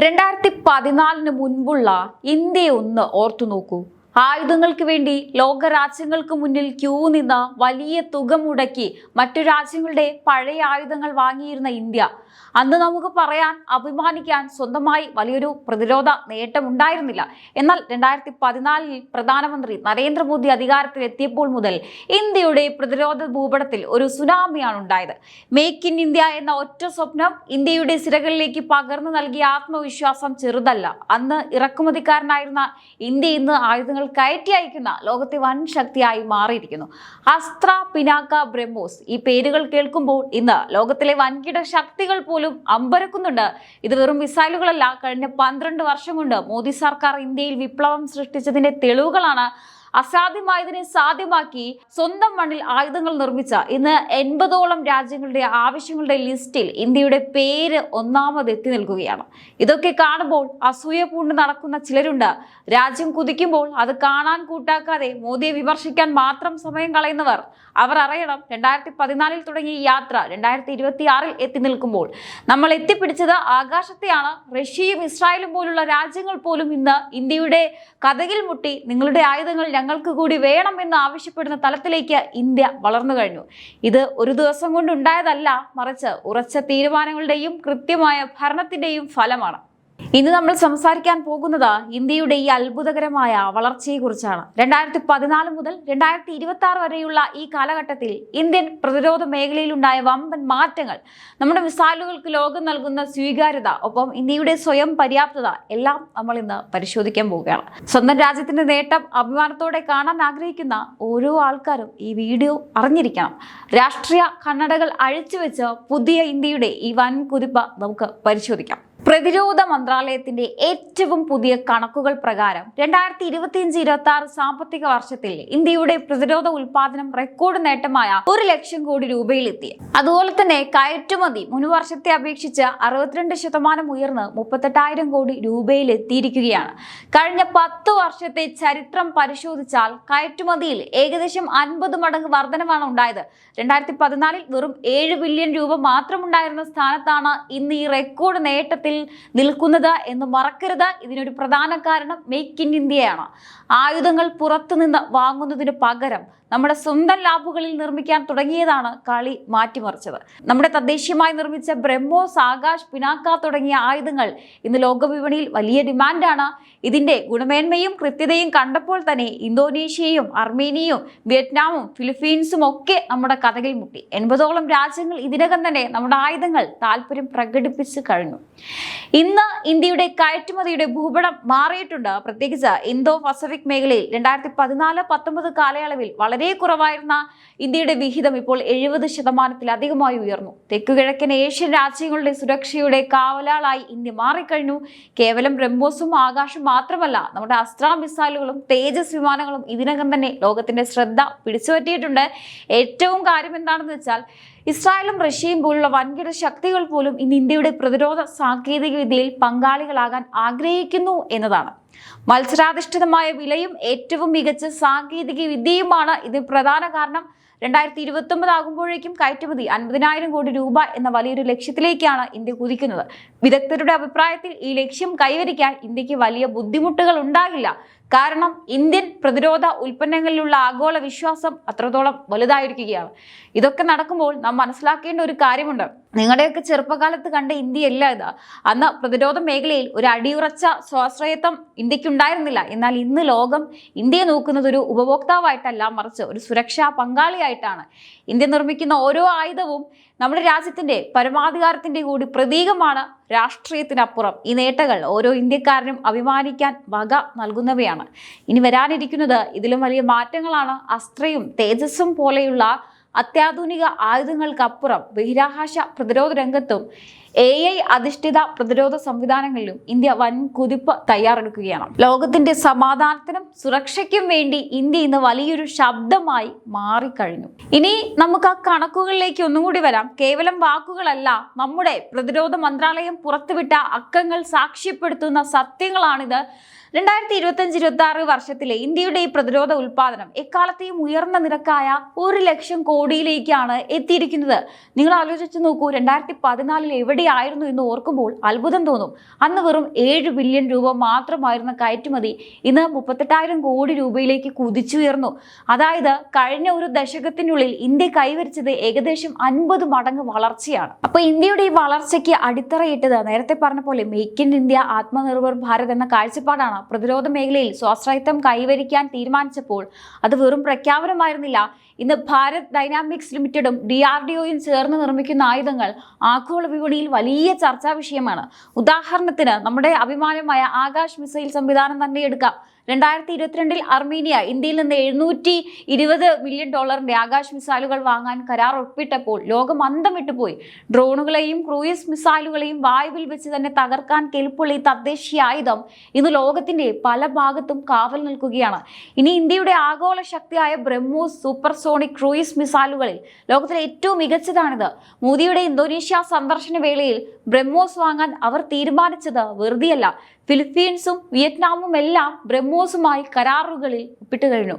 2014 മുൻപുള്ള ഇന്ത്യയെ ഒന്ന് ഓർത്തു നോക്കൂ. ആയുധങ്ങൾക്ക് വേണ്ടി ലോകരാജ്യങ്ങൾക്ക് മുന്നിൽ ക്യൂ നിന്ന് വലിയ തുക മുടക്കി മറ്റു രാജ്യങ്ങളുടെ പഴയ ആയുധങ്ങൾ വാങ്ങിയിരുന്ന ഇന്ത്യ അന്ന് നമുക്ക് പറയാൻ അഭിമാനിക്കാൻ സ്വന്തമായി വലിയൊരു പ്രതിരോധ നേട്ടം ഉണ്ടായിരുന്നില്ല. എന്നാൽ 2014 പ്രധാനമന്ത്രി നരേന്ദ്രമോദി അധികാരത്തിൽ എത്തിയപ്പോൾ മുതൽ ഇന്ത്യയുടെ പ്രതിരോധ ഭൂപടത്തിൽ ഒരു സുനാമിയാണ് ഉണ്ടായത്. മേക്ക് ഇൻ ഇന്ത്യ എന്ന ഒറ്റ സ്വപ്നം ഇന്ത്യയുടെ സിരകളിലേക്ക് പകർന്നു നൽകിയ ആത്മവിശ്വാസം ചെറുതല്ല. അന്ന് ഇറക്കുമതിക്കാരനായിരുന്ന ഇന്ത്യ ഇന്ന് ആയുധങ്ങൾ കയറ്റി അയക്കുന്ന ലോകത്തെ വൻ ശക്തിയായി മാറിയിരിക്കുന്നു. അസ്ത്ര, പിനാക്ക, ബ്രഹ്മോസ് ഈ പേരുകൾ കേൾക്കുമ്പോൾ ഇന്ന് ലോകത്തിലെ വൻകിട ശക്തികൾ പോലും അമ്പരക്കുന്നുണ്ട്. ഇത് വെറും മിസൈലുകളല്ല, കഴിഞ്ഞ 12 വർഷം കൊണ്ട് മോദി സർക്കാർ ഇന്ത്യയിൽ വിപ്ലവം സൃഷ്ടിച്ചതിന്റെ തെളിവുകളാണ്. അസാധ്യമായതിനെ സാധ്യമാക്കി സ്വന്തം മണ്ണിൽ ആയുധങ്ങൾ നിർമ്മിച്ച ഇന്ന് 80ഓളം രാജ്യങ്ങളുടെ ആവശ്യങ്ങളുടെ ലിസ്റ്റിൽ ഇന്ത്യയുടെ പേര് ഒന്നാമത് എത്തി നിൽക്കുകയാണ്. ഇതൊക്കെ കാണുമ്പോൾ അസൂയ പൂണ്ട് നടക്കുന്ന ചിലരുണ്ട്. രാജ്യം കുതിക്കുമ്പോൾ അത് കാണാൻ കൂട്ടാക്കാതെ മോദിയെ വിമർശിക്കാൻ മാത്രം സമയം കളയുന്നവർ. അവർ അറിയണം, 2014 തുടങ്ങിയ യാത്ര 2026 എത്തി നിൽക്കുമ്പോൾ നമ്മൾ എത്തിപ്പിടിച്ചത് ആകാശത്തെയാണ്. റഷ്യയും ഇസ്രായേലും പോലുള്ള രാജ്യങ്ങൾ പോലും ഇന്ന് ഇന്ത്യയുടെ കഥകിൽ മുട്ടി നിങ്ങളുടെ ആയുധങ്ങൾ ഞങ്ങൾക്ക് കൂടി വേണമെന്ന് ആവശ്യപ്പെടുന്ന തലത്തിലേക്ക് ഇന്ത്യ വളർന്നു കഴിഞ്ഞു. ഇത് ഒരു ദിവസം കൊണ്ട് ഉണ്ടായതല്ല, മറിച്ച് ഉറച്ച തീരുമാനങ്ങളുടെയും കൃത്യമായ ഭരണത്തിന്റെയും ഫലമാണ്. ഇന്ന് നമ്മൾ സംസാരിക്കാൻ പോകുന്നത് ഇന്ത്യയുടെ ഈ അത്ഭുതകരമായ വളർച്ചയെക്കുറിച്ചാണ്. 2014 മുതൽ 2026 വരെയുള്ള ഈ കാലഘട്ടത്തിൽ ഇന്ത്യൻ പ്രതിരോധ മേഖലയിലുണ്ടായ വമ്പൻ മാറ്റങ്ങൾ, നമ്മുടെ മിസൈലുകൾക്ക് ലോകം നൽകുന്ന സ്വീകാര്യത, ഒപ്പം ഇന്ത്യയുടെ സ്വയം പര്യാപ്തത എല്ലാം നമ്മൾ ഇന്ന് പരിശോധിക്കാൻ പോവുകയാണ്. സ്വന്തം രാജ്യത്തിന്റെ നേട്ടം അഭിമാനത്തോടെ കാണാൻ ആഗ്രഹിക്കുന്ന ഓരോ ആൾക്കാരും ഈ വീഡിയോ അറിഞ്ഞിരിക്കണം. രാഷ്ട്രീയ കണ്ണടകൾ അഴിച്ചുവെച്ച് പുതിയ ഇന്ത്യയുടെ ഈ വൻ കുതിപ്പ് നമുക്ക് പരിശോധിക്കാം. പ്രതിരോധ മന്ത്രാലയത്തിന്റെ ഏറ്റവും പുതിയ കണക്കുകൾ പ്രകാരം 2025-26 സാമ്പത്തിക വർഷത്തിൽ ഇന്ത്യയുടെ പ്രതിരോധ ഉൽപാദനം റെക്കോർഡ് നേട്ടമായ 1 ലക്ഷം കോടി രൂപയിലെത്തി. അതുപോലെ തന്നെ കയറ്റുമതി മുൻ വർഷത്തെ അപേക്ഷിച്ച് 62% ഉയർന്ന് 38,000 കോടി രൂപയിലെത്തിയിരിക്കുകയാണ്. കഴിഞ്ഞ 10 വർഷത്തെ ചരിത്രം പരിശോധിച്ചാൽ കയറ്റുമതിയിൽ ഏകദേശം 50 മടങ്ങ് വർധനവാണ് ഉണ്ടായത്. 2014 വെറും 7 ബില്യൺ രൂപ മാത്രമുണ്ടായിരുന്ന സ്ഥാനത്താണ് ഇന്ന് ഈ റെക്കോർഡ് നേട്ടത്തിൽ നിൽക്കുന്നത് എന്ന് മറക്കരുത്. ഇതിനൊരു പ്രധാന കാരണം മേക്ക് ഇൻ ഇന്ത്യയാണ്. ആയുധങ്ങൾ പുറത്തുനിന്ന് വാങ്ങുന്നതിന് പകരം നമ്മുടെ സ്വന്തം ലാബുകളിൽ നിർമ്മിക്കാൻ തുടങ്ങിയതാണ് കളി മാറ്റിമറിച്ചത്. നമ്മുടെ തദ്ദേശീയമായി നിർമ്മിച്ച ബ്രഹ്മോസ്, ആകാശ്, പിനാക്ക തുടങ്ങിയ ആയുധങ്ങൾ ഇന്ന് ലോകവിപണിയിൽ വലിയ ഡിമാൻഡാണ്. ഇതിന്റെ ഗുണമേന്മയും കൃത്യതയും കണ്ടപ്പോൾ തന്നെ ഇന്തോനേഷ്യയും അർമേനിയയും വിയറ്റ്നാമും ഫിലിപ്പീൻസും ഒക്കെ നമ്മുടെ കഥകിൽ മുട്ടി. 80ഓളം രാജ്യങ്ങൾ ഇതിനകം തന്നെ നമ്മുടെ ആയുധങ്ങൾ താല്പര്യം പ്രകടിപ്പിച്ചു കഴിഞ്ഞു. ഇന്ന് ഇന്ത്യയുടെ കയറ്റുമതിയുടെ ഭൂപടം മാറിയിട്ടുണ്ട്. പ്രത്യേകിച്ച് ഇന്തോ പസഫിക് മേഖലയിൽ 2014-19 കാലയളവിൽ വളരെ കുറവായിരുന്ന ഇന്ത്യയുടെ വിഹിതം ഇപ്പോൾ 70%-ലധികമായി ഉയർന്നു. തെക്കുകിഴക്കൻ ഏഷ്യൻ രാജ്യങ്ങളുടെ സുരക്ഷയുടെ കാവലാളായി ഇന്ത്യ മാറിക്കഴിഞ്ഞു. കേവലം ബ്രഹ്മോസും ആകാശം മാത്രമല്ല, നമ്മുടെ അസ്ത്ര മിസൈലുകളും തേജസ് വിമാനങ്ങളും ഇതിനകം തന്നെ ലോകത്തിന്റെ ശ്രദ്ധ പിടിച്ചുപറ്റിയിട്ടുണ്ട്. ഏറ്റവും കാര്യം എന്താണെന്ന് വെച്ചാൽ, ഇസ്രായേലും റഷ്യയും പോലുള്ള വൻകിട ശക്തികൾ പോലും ഇന്ന് ഇന്ത്യയുടെ പ്രതിരോധ സാങ്കേതിക വിദ്യയിൽ പങ്കാളികളാകാൻ ആഗ്രഹിക്കുന്നു എന്നതാണ്. മത്സരാധിഷ്ഠിതമായ വിലയും ഏറ്റവും മികച്ച സാങ്കേതിക വിദ്യയുമാണ് ഇതിന് പ്രധാന കാരണം. 2029 ആകുമ്പോഴേക്കും കയറ്റുമതി 50,000 കോടി രൂപ എന്ന വലിയൊരു ലക്ഷ്യത്തിലേക്കാണ് ഇന്ത്യ കുതിക്കുന്നത്. വിദഗ്ധരുടെ അഭിപ്രായത്തിൽ ഈ ലക്ഷ്യം കൈവരിക്കാൻ ഇന്ത്യക്ക് വലിയ ബുദ്ധിമുട്ടുകൾ ഉണ്ടാകില്ല. കാരണം ഇന്ത്യൻ പ്രതിരോധ ഉൽപ്പന്നങ്ങളിലുള്ള ആഗോള വിശ്വാസം അത്രത്തോളം വലുതായിരിക്കുകയാണ്. ഇതൊക്കെ നടക്കുമ്പോൾ നാം മനസ്സിലാക്കേണ്ട ഒരു കാര്യമുണ്ട്. നിങ്ങളുടെയൊക്കെ ചെറുപ്പകാലത്ത് കണ്ട ഇന്ത്യയല്ല ഇത്. അന്ന് പ്രതിരോധ മേഖലയിൽ ഒരു അടിയുറച്ച സ്വാശ്രയത്വം ഇന്ത്യക്കുണ്ടായിരുന്നില്ല. എന്നാൽ ഇന്ന് ലോകം ഇന്ത്യയെ നോക്കുന്നത് ഒരു ഉപഭോക്താവായിട്ടല്ല, മറിച്ച് ഒരു സുരക്ഷാ പങ്കാളിയായിട്ടാണ്. ഇന്ത്യ നിർമ്മിക്കുന്ന ഓരോ ആയുധവും നമ്മുടെ രാജ്യത്തിന്റെ പരമാധികാരത്തിന്റെ കൂടി പ്രതീകമാണ്. രാഷ്ട്രീയത്തിനപ്പുറം ഈ നേട്ടങ്ങൾ ഓരോ ഇന്ത്യക്കാരനും അഭിമാനിക്കാൻ വക നൽകുന്നവയാണ്. ഇനി വരാനിരിക്കുന്നത് ഇതിലും വലിയ മാറ്റങ്ങളാണ്. അസ്ത്രയും തേജസ്സും പോലെയുള്ള അത്യാധുനിക ആയുധങ്ങൾക്കപ്പുറം ബഹിരാകാശ പ്രതിരോധ രംഗത്തും AI അധിഷ്ഠിത പ്രതിരോധ സംവിധാനങ്ങളിലും ഇന്ത്യ വൻ കുതിപ്പ് തയ്യാറെടുക്കുകയാണ്. ലോകത്തിന്റെ സമാധാനത്തിനും സുരക്ഷയ്ക്കും വേണ്ടി ഇന്ത്യ ഇന്ന് വലിയൊരു ശബ്ദമായി മാറിക്കഴിഞ്ഞു. ഇനി നമുക്ക് ആ കണക്കുകളിലേക്ക് ഒന്നും കൂടി വരാം. കേവലം വാക്കുകളല്ല, നമ്മുടെ പ്രതിരോധ മന്ത്രാലയം പുറത്തുവിട്ട അക്കങ്ങൾ സാക്ഷ്യപ്പെടുത്തുന്ന സത്യങ്ങളാണിത്. 2025-26 വർഷത്തിലെ ഇന്ത്യയുടെ ഈ പ്രതിരോധ ഉൽപാദനം എക്കാലത്തെയും ഉയർന്ന നിരക്കായ 1 ലക്ഷം കോടിയിലേക്കാണ് എത്തിയിരിക്കുന്നത്. നിങ്ങൾ ആലോചിച്ച് നോക്കൂ, 2014 എവിടെ എവിടെയായിരുന്നു എന്ന് ഓർക്കുമ്പോൾ അത്ഭുതം തോന്നും. അന്ന് വെറും 7 ബില്യൺ രൂപ മാത്രമായിരുന്ന കയറ്റുമതി ഇന്ന് 38,000 കോടി രൂപയിലേക്ക് കുതിച്ചുയർന്നു. അതായത് കഴിഞ്ഞ ഒരു ദശകത്തിനുള്ളിൽ ഇന്ത്യ കൈവരിച്ചത് ഏകദേശം 50 മടങ്ങ് വളർച്ചയാണ്. അപ്പൊ ഇന്ത്യയുടെ ഈ വളർച്ചയ്ക്ക് അടിത്തറയിട്ടത് നേരത്തെ പറഞ്ഞ പോലെ make in India, Atmanirbhar Bharat എന്ന കാഴ്ചപ്പാടാണ്. പ്രതിരോധ മേഖലയിൽ സ്വാശ്രയത്വം കൈവരിക്കാൻ തീരുമാനിച്ചപ്പോൾ അത് വെറും പ്രഖ്യാപനമായിരുന്നില്ല. ഇന്ന് ഭാരത് ഡൈനാമിക്സ് ലിമിറ്റഡും DRDOയും ചേർന്ന് നിർമ്മിക്കുന്ന ആയുധങ്ങൾ ആഗോള വിപണിയിൽ വലിയ ചർച്ചാ വിഷയമാണ്. ഉദാഹരണത്തിന് നമ്മുടെ അഭിമാനമായ ആകാശ് മിസൈൽ സംവിധാനം തന്നെ എടുക്കാം. 2022 അർമീനിയ ഇന്ത്യയിൽ നിന്ന് $720 മില്യൺ ആകാശ് മിസൈലുകൾ വാങ്ങാൻ കരാർ ഒപ്പിട്ടപ്പോൾ ലോകം അന്തം വിട്ടുപോയി. ഡ്രോണുകളെയും ക്രൂയിസ് മിസൈലുകളെയും വായുവിൽ വെച്ച് തന്നെ തകർക്കാൻ കെൽപ്പുള്ള ഈ തദ്ദേശീയ ആയുധം ഇന്ന് ലോകത്തിന്റെ പല ഭാഗത്തും കാവൽ നിൽക്കുകയാണ്. ഇനി ഇന്ത്യയുടെ ആഗോള ശക്തിയായ ബ്രഹ്മോസ് സൂപ്പർസോണിക് ക്രൂയിസ് മിസൈലുകളിൽ ലോകത്തിലെ ഏറ്റവും മികച്ചതാണിത്. മോദിയുടെ ഇന്തോനേഷ്യ സന്ദർശന വേളയിൽ ബ്രഹ്മോസ് വാങ്ങാൻ അവർ തീരുമാനിച്ചത് വെറുതെയല്ല. ഫിലിപ്പീൻസും വിയറ്റ്നാമും എല്ലാം ബ്രഹ്മോസുമായി കരാറുകളിൽ ഒപ്പിട്ട് കഴിഞ്ഞു.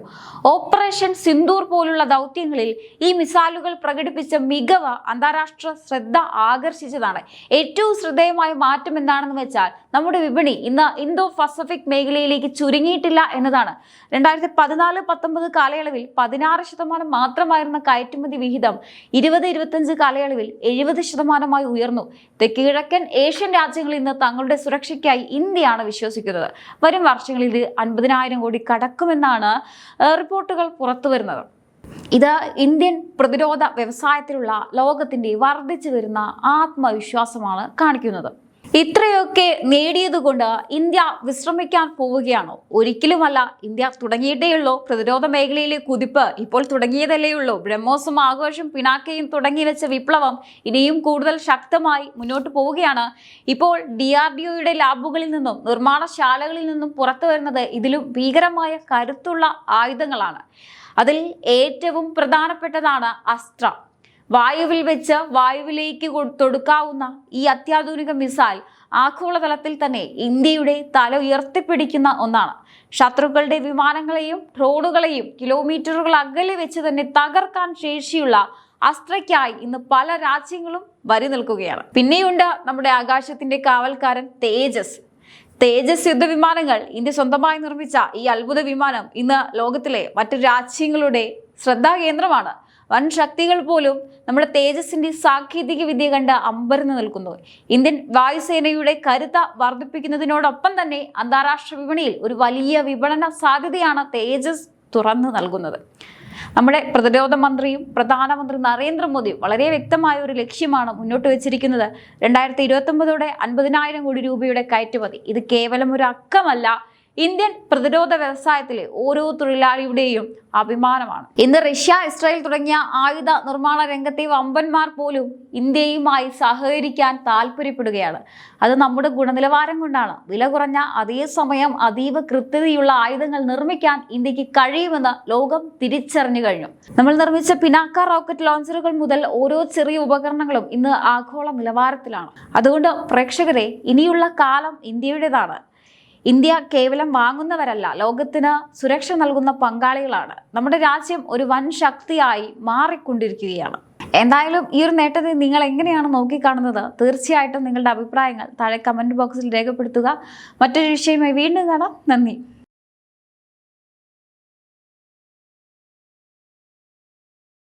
ഓപ്പറേഷൻ സിന്ദൂർ പോലുള്ള ദൗത്യങ്ങളിൽ ഈ മിസൈലുകൾ പ്രകടിപ്പിച്ച മികവ് അന്താരാഷ്ട്ര ശ്രദ്ധ ആകർഷിച്ചതാണ്. ഏറ്റവും ശ്രദ്ധേയമായ മാറ്റം എന്താണെന്ന് വെച്ചാൽ നമ്മുടെ വിപണി ഇന്ന് ഇന്തോ പസഫിക് മേഖലയിലേക്ക് ചുരുങ്ങിയിട്ടില്ല എന്നതാണ്. 2014-19 കാലയളവിൽ 16% മാത്രമായിരുന്ന കയറ്റുമതി വിഹിതം 20-25 കാലയളവിൽ 70% ഉയർന്നു. തെക്ക് കിഴക്കൻ ഏഷ്യൻ രാജ്യങ്ങൾ ഇന്ന് തങ്ങളുടെ സുരക്ഷയ്ക്കായി ഇന്ത്യയാണ് വിശ്വസിക്കുന്നത്. വരും വർഷങ്ങളിൽ ഇത് 50,000 കോടി കടക്കുമെന്നാണ് റിപ്പോർട്ടുകൾ പുറത്തുവരുന്നത്. ഇത് ഇന്ത്യൻ പ്രതിരോധ വ്യവസായത്തിലുള്ള ലോകത്തിന്റെ വർദ്ധിച്ചു വരുന്ന ആത്മവിശ്വാസമാണ് കാണിക്കുന്നത്. ഇത്രയൊക്കെ നേടിയതുകൊണ്ട് ഇന്ത്യ വിശ്രമിക്കാൻ പോവുകയാണോ? ഒരിക്കലുമല്ല. ഇന്ത്യ തുടങ്ങിയിട്ടേയുള്ളൂ. പ്രതിരോധ മേഖലയിലെ കുതിപ്പ് ഇപ്പോൾ തുടങ്ങിയതല്ലേയുള്ളൂ. ബ്രഹ്മോസും ആഘോഷം പിനാക്കയും തുടങ്ങി വെച്ച വിപ്ലവം ഇനിയും കൂടുതൽ ശക്തമായി മുന്നോട്ട് പോവുകയാണ്. ഇപ്പോൾ DRDOയുടെ ലാബുകളിൽ നിന്നും നിർമ്മാണശാലകളിൽ നിന്നും പുറത്തു വരുന്നത് ഇതിലും ഭീകരമായ കരുത്തുള്ള ആയുധങ്ങളാണ്. അതിൽ ഏറ്റവും പ്രധാനപ്പെട്ടതാണ് അസ്ത്ര. വായുവിൽ വെച്ച് വായുവിലേക്ക് തൊടുക്കാവുന്ന ഈ അത്യാധുനിക മിസൈൽ ആഗോളതലത്തിൽ തന്നെ ഇന്ത്യയുടെ തല ഉയർത്തിപ്പിടിക്കുന്ന ഒന്നാണ്. ശത്രുക്കളുടെ വിമാനങ്ങളെയും ഡ്രോണുകളെയും കിലോമീറ്ററുകൾ അകലെ വെച്ച് തന്നെ തകർക്കാൻ ശേഷിയുള്ള അസ്ത്രയ്ക്കായി ഇന്ന് പല രാജ്യങ്ങളും വരി നിൽക്കുകയാണ്. പിന്നെയുണ്ട് നമ്മുടെ ആകാശത്തിന്റെ കാവൽക്കാരൻ തേജസ് യുദ്ധവിമാനങ്ങൾ. ഇന്ത്യ സ്വന്തമായി നിർമ്മിച്ച ഈ അത്ഭുത വിമാനം ഇന്ന് ലോകത്തിലെ മറ്റു രാജ്യങ്ങളുടെ ശ്രദ്ധാകേന്ദ്രമാണ്. വൻ ശക്തികൾ പോലും നമ്മുടെ തേജസിന്റെ സാങ്കേതിക വിദ്യ കണ്ട് അമ്പരന്ന് നിൽക്കുന്നു. ഇന്ത്യൻ വായുസേനയുടെ കരുത്ത് വർദ്ധിപ്പിക്കുന്നതിനോടൊപ്പം തന്നെ അന്താരാഷ്ട്ര വിപണിയിൽ ഒരു വലിയ വിപണന സാധ്യതയാണ് തേജസ് തുറന്നു നൽകുന്നത്. നമ്മുടെ പ്രതിരോധ മന്ത്രിയും പ്രധാനമന്ത്രി നരേന്ദ്രമോദിയും വളരെ വ്യക്തമായ ഒരു ലക്ഷ്യമാണ് മുന്നോട്ട് വെച്ചിരിക്കുന്നത്. 2029 50,000 കോടി രൂപയുടെ കയറ്റുമതി. ഇത് കേവലം ഒരു അക്കമല്ല, ഇന്ത്യൻ പ്രതിരോധ വ്യവസായത്തിലെ ഓരോ തൊഴിലാളിയുടെയും അഭിമാനമാണ്. ഇന്ന് റഷ്യ, ഇസ്രായേൽ തുടങ്ങിയ ആയുധ നിർമ്മാണ രംഗത്തെ വമ്പന്മാർ പോലും ഇന്ത്യയുമായി സഹകരിക്കാൻ താല്പര്യപ്പെടുകയാണ്. അത് നമ്മുടെ ഗുണനിലവാരം കൊണ്ടാണ്. വില കുറഞ്ഞ അതേസമയം അതീവ കൃത്യതയുള്ള ആയുധങ്ങൾ നിർമ്മിക്കാൻ ഇന്ത്യക്ക് കഴിയുമെന്ന് ലോകം തിരിച്ചറിഞ്ഞു കഴിഞ്ഞു. നമ്മൾ നിർമ്മിച്ച പിനാക്ക റോക്കറ്റ് ലോഞ്ചറുകൾ മുതൽ ഓരോ ചെറിയ ഉപകരണങ്ങളും ഇന്ന് ആഗോള നിലവാരത്തിലാണ്. അതുകൊണ്ട് പ്രേക്ഷകരെ, ഇനിയുള്ള കാലം ഇന്ത്യയുടേതാണ്. ഇന്ത്യ കേവലം വാങ്ങുന്നവരല്ല, ലോകത്തിന് സുരക്ഷ നൽകുന്ന പങ്കാളികളാണ്. നമ്മുടെ രാജ്യം ഒരു വൻ ശക്തിയായി മാറിക്കൊണ്ടിരിക്കുകയാണ്. എന്തായാലും ഈ ഒരു നേട്ടത്തെ നിങ്ങൾ എങ്ങനെയാണ് നോക്കിക്കാണുന്നത്? തീർച്ചയായിട്ടും നിങ്ങളുടെ അഭിപ്രായങ്ങൾ താഴെ കമന്റ് ബോക്സിൽ രേഖപ്പെടുത്തുക. മറ്റൊരു വിഷയമായി വീണ്ടും കാണാം. നന്ദി.